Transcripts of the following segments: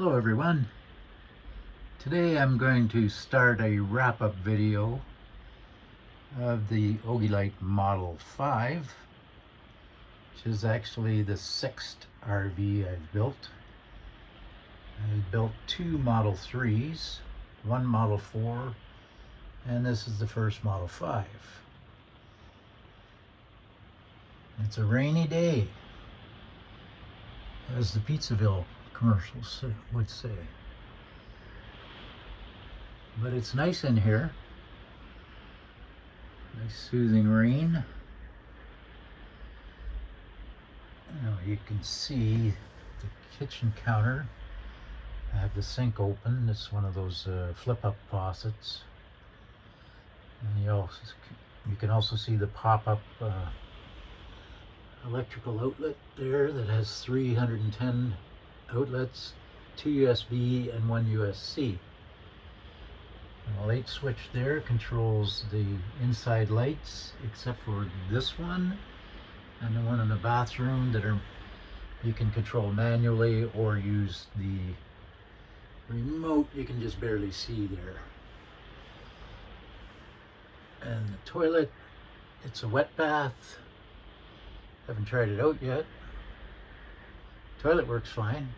Hello everyone. Today I'm going to start a wrap-up video of the Ogilite Model 5, which is actually the 6th RV I've built. I built 2 Model 3s, 1 Model 4, and this is the first Model 5. It's a rainy day, as the Pizzaville commercials would say. But it's nice in here. Nice soothing rain. Now you can see the kitchen counter. I have the sink open. It's one of those flip-up faucets. And you can also see the pop-up electrical outlet there that has 310 outlets, 2 USB and 1 USB-C. The light switch there controls the inside lights, except for this one and the one in the bathroom that you can control manually or use the remote. You can just barely see there. And the toilet, it's a wet bath. Haven't tried it out yet. Toilet works fine.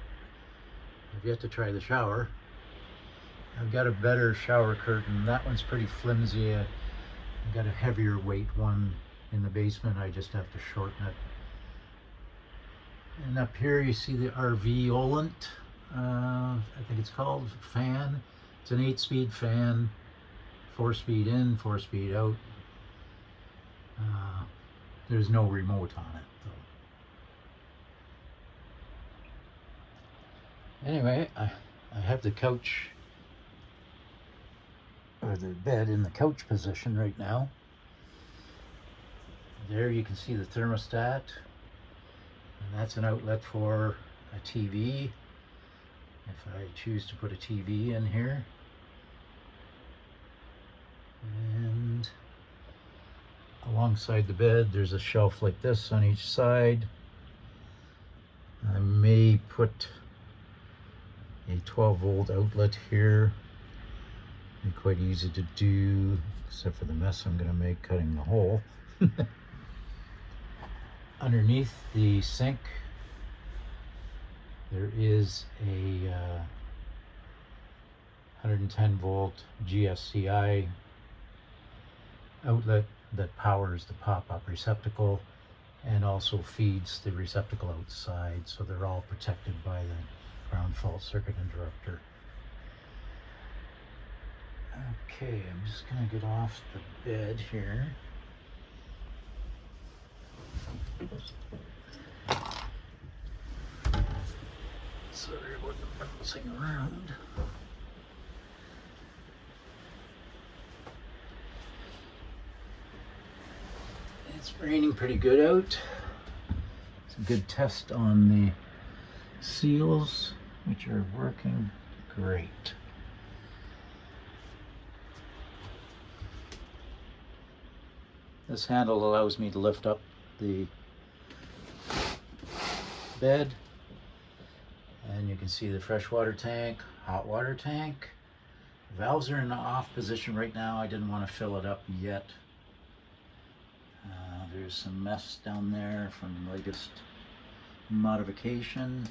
I've yet to try the shower. I've got a better shower curtain. That one's pretty flimsy. I've got a heavier weight one in the basement. I just have to shorten it. And up here you see the RV Olant, I think it's called, fan. It's an 8-speed fan, 4-speed in, 4-speed out. There's no remote on it though. Anyway, I have the couch, or the bed, in the couch position right now. There you can see the thermostat, and that's an outlet for a TV if I choose to put a TV in here. And alongside the bed there's a shelf like this on each side. I may put a 12-volt outlet here. Be quite easy to do, except for the mess I'm going to make cutting the hole. Underneath the sink there is a 110-volt GFCI outlet that powers the pop-up receptacle and also feeds the receptacle outside, so they're all protected by the ground fault circuit interrupter. Okay, I'm just going to get off the bed here. Sorry about the bouncing around. It's raining pretty good out. It's a good test on the seals, which are working great. This handle allows me to lift up the bed, and you can see the freshwater tank, hot water tank. Valves are in the off position right now. I didn't want to fill it up yet. There's some mess down there from the latest modification.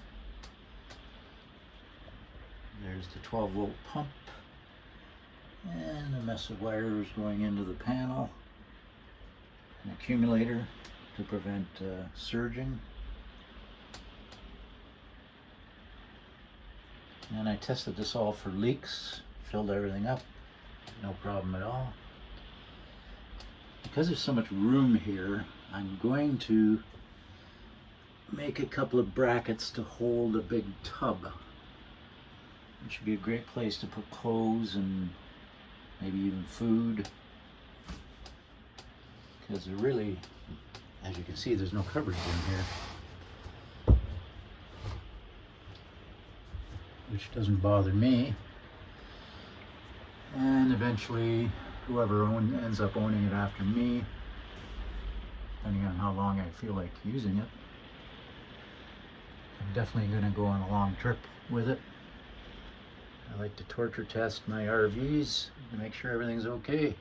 There's the 12-volt pump and a mess of wires going into the panel. An accumulator to prevent surging. And I tested this all for leaks, filled everything up, no problem at all. Because there's so much room here, I'm going to make a couple of brackets to hold a big tub. It should be a great place to put clothes and maybe even food. Because there really, as you can see, there's no cupboards in here, which doesn't bother me. And eventually whoever ends up owning it after me, depending on how long I feel like using it, I'm definitely going to go on a long trip with it. I like to torture test my RVs to make sure everything's okay.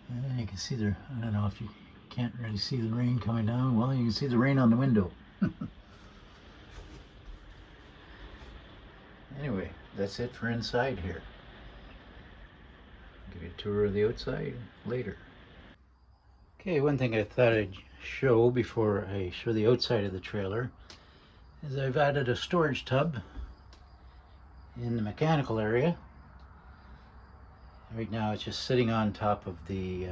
And you can see there, I don't know if you can't really see the rain coming down. Well, you can see the rain on the window. Anyway, that's it for inside here. I'll give you a tour of the outside later. Okay, one thing I thought I'd show before I show the outside of the trailer is I've added a storage tub in the mechanical area. Right now it's just sitting on top of the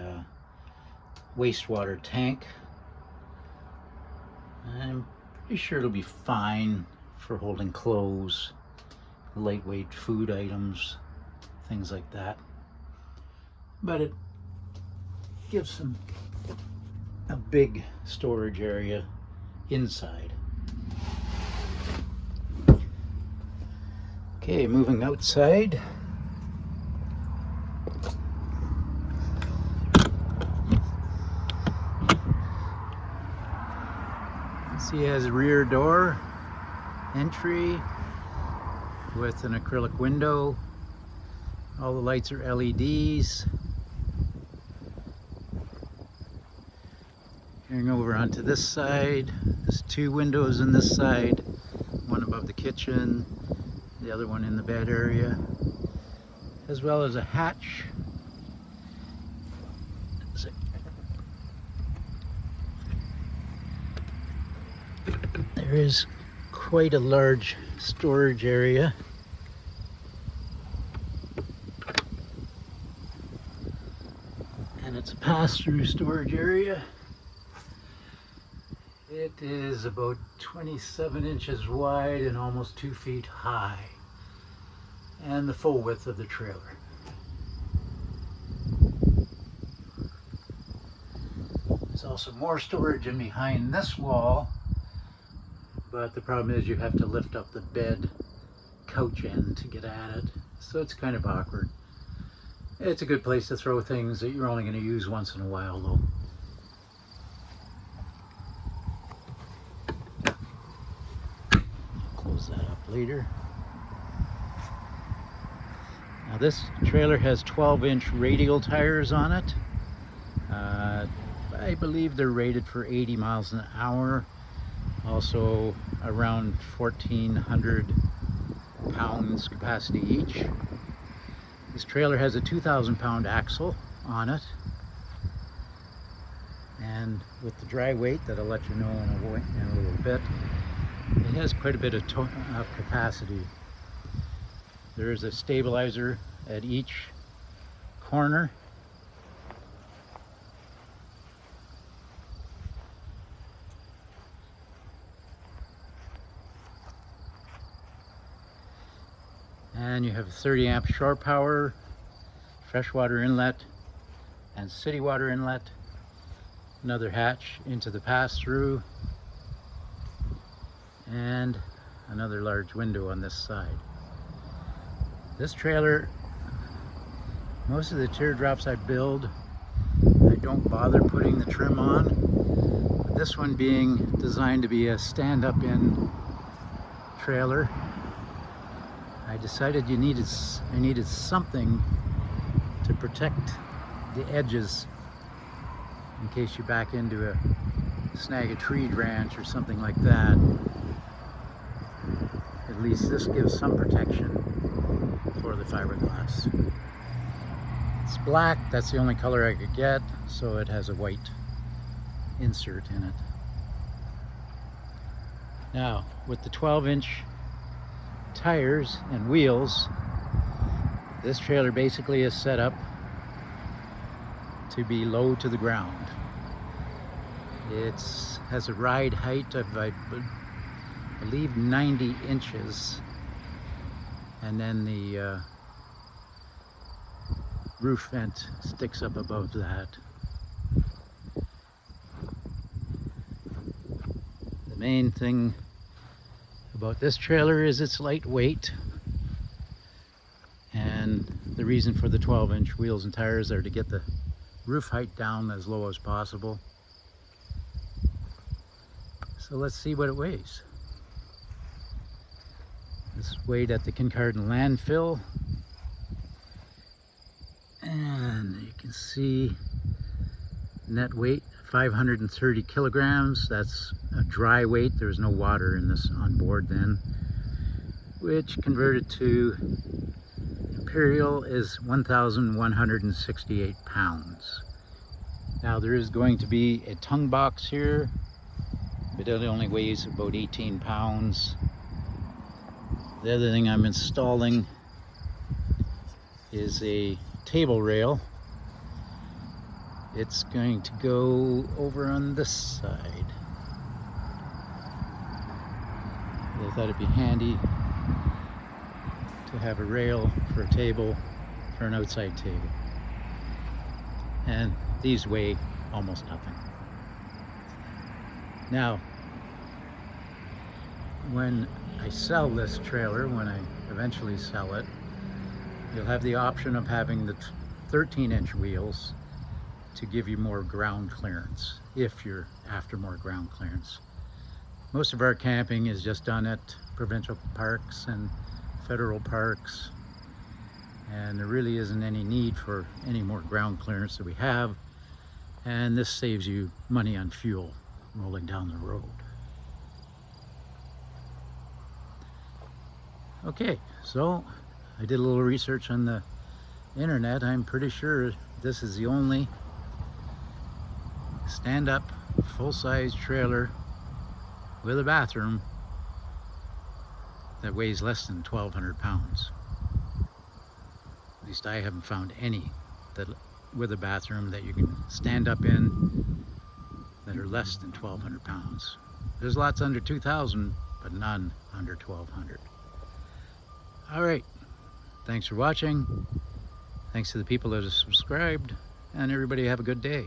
wastewater tank. I'm pretty sure it'll be fine for holding clothes, lightweight food items, things like that. But it gives them a big storage area inside. Okay, moving outside. See, it has a rear door entry with an acrylic window. All the lights are LEDs. Going over onto this side, there's two windows in this side, one above the kitchen, the other one in the bed area, as well as a hatch. There is quite a large storage area. And it's a pass-through storage area. It is about 27 inches wide and almost 2 feet high, and the full width of the trailer. There's also more storage in behind this wall, but the problem is you have to lift up the bed couch end to get at it, so it's kind of awkward. It's a good place to throw things that you're only going to use once in a while though. Close that up later. Now this trailer has 12-inch radial tires on it. I believe they're rated for 80 miles an hour. Also around 1,400 pounds capacity each. This trailer has a 2,000 pound axle on it. And with the dry weight that I'll let you know in a little bit, it has quite a bit of capacity. There is a stabilizer at each corner. And you have 30 amp shore power, freshwater inlet, and city water inlet. Another hatch into the pass-through, and another large window on this side. This trailer, most of the teardrops I build, I don't bother putting the trim on. But this one being designed to be a stand-up-in trailer, I decided I needed something to protect the edges in case you back into a snag a tree branch or something like that. At least this gives some protection for the fiberglass. It's black, that's the only color I could get, so it has a white insert in it. Now, with the 12-inch tires and wheels, this trailer basically is set up to be low to the ground. It has a ride height of, I believe, 90 inches, and then the roof vent sticks up above that. The main thing about this trailer is it's lightweight, and the reason for the 12-inch wheels and tires are to get the roof height down as low as possible. So let's see what it weighs. weighed at the Kincardine landfill. And you can see net weight 530 kilograms. That's a dry weight. There's no water in this on board then, which converted to imperial is 1,168 pounds. Now there is going to be a tongue box here, but it only weighs about 18 pounds. The other thing I'm installing is a table rail. It's going to go over on this side. I thought it'd be handy to have a rail for a table, for an outside table. And these weigh almost nothing. Now, when I sell this trailer, when I eventually sell it, you'll have the option of having the 13-inch wheels to give you more ground clearance, if you're after more ground clearance. Most of our camping is just done at provincial parks and federal parks, and there really isn't any need for any more ground clearance that we have, and this saves you money on fuel rolling down the road. Okay, so I did a little research on the internet. I'm pretty sure this is the only stand-up full-size trailer with a bathroom that weighs less than 1,200 pounds. At least I haven't found any that with a bathroom that you can stand up in that are less than 1,200 pounds. There's lots under 2,000, but none under 1,200. All right, thanks for watching. Thanks to the people that have subscribed, and everybody have a good day.